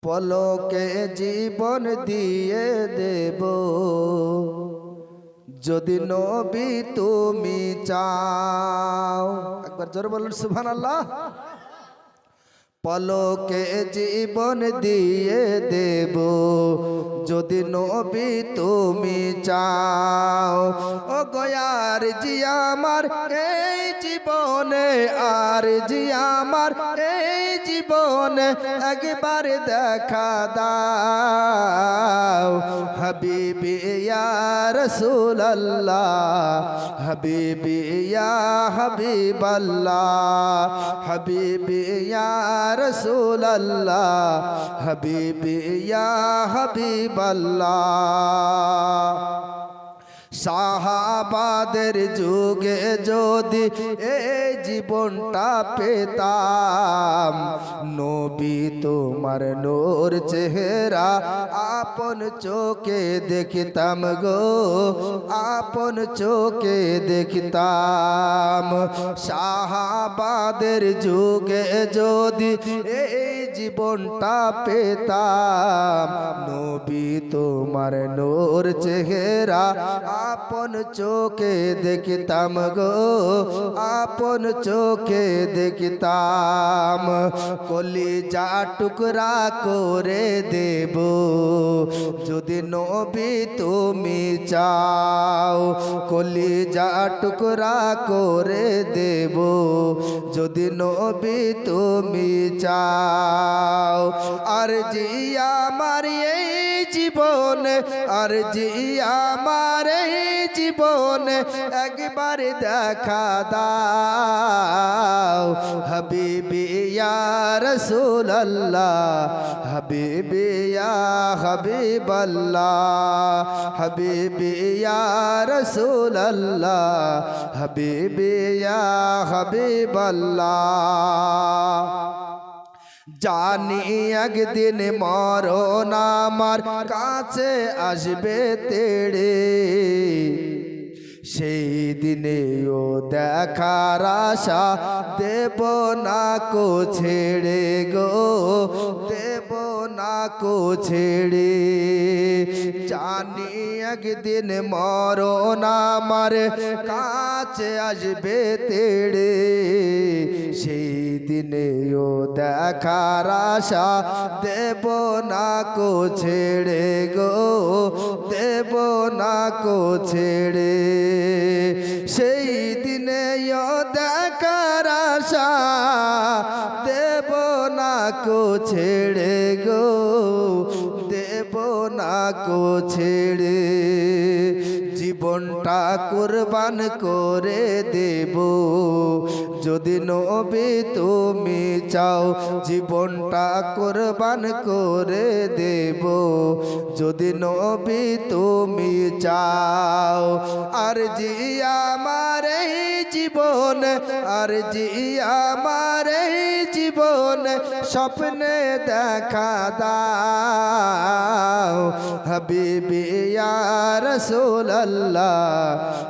পলকে জীবন দিয়ে দেব যদি নবী তুমি চাও। একবার জোরে বলুন সুবহানাল্লাহ। পলকে জীবন দিয়ে দেব যদি নবী তুমি চাও। ও গয়ার জি আমার এই জীবনে, আর জি আমার এই জীবনে একবার দেখা দাও। হাবিবি ইয়া রাসূলুল্লাহ, হাবিবি ইয়া হাবিবাল্লাহ, হাবিবি ইয়া রাসূলুল্লাহ, হাবিবি ইয়া হাবিবাল্লাহ। সাহাবাদের যুগে যদি এই জীবনটা পেতাম, নবী তোমার নূর চেহারা আপন চোখে দেখতাম গো, আপন চোখে দেখতাম। সাহাবাদের যুগে যদি এই জীবনটা পেতাম, নবী তোমার নূর চেহারা আপন চোখে দেখতাম গো, আপন চোখে দেখতাম। কলিজা টুকরা করে দেব যদি নবী তুমি চাও। কলিজা টুকরা করে দেব যদি নবী তুমি চাও। আর জি আমার এই জীবন, আর জি আমার এই জীবন একবার দেখা দাও। হাবিবি ইয়া রাসূলুল্লাহ, হাবিবি ইয়া হাবিবাল্লাহ, হাবিবি ইয়া রাসূলুল্লাহ, হাবিবি ইয়া হাবিবাল্লাহ। জানি একদিন মরণ আমার কাছে আসবে তেড়ে, সেই দিনেও দেখার আশা দেব না কো ছেড়ে গো, দেব না কো ছেড়ে। জানি একদিন মরণ আমার কাছে আসবে তেড়ে, সেই দিনেও দেখার আশা দেব না কো ছেড়ে গো, দেব না কো ছেড়ে। সেই দিনেও দেখার আশা দেব না কো ছেড়ে গো, দেব না কো ছেড়ে। জীবনটা কুরবান করে দেব যদি নবী তুমি চাও। জীবনটা কুরবান করে দেব যদি নবী তুমি চাও। আর জি আমার এই জীবন, আর জি আমার এই জীবন স্বপ্নে দেখা দাও। হাবিবি ইয়া রাসূলুল্লাহ,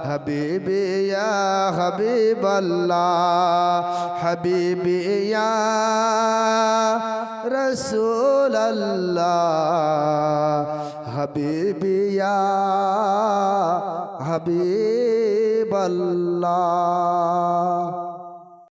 হাবিবি ইয়া হাবিবাল্লাহ, হাবিবি ইয়া রাসূলুল্লাহ, হাবিবি ইয়া হাবিবাল্লাহ।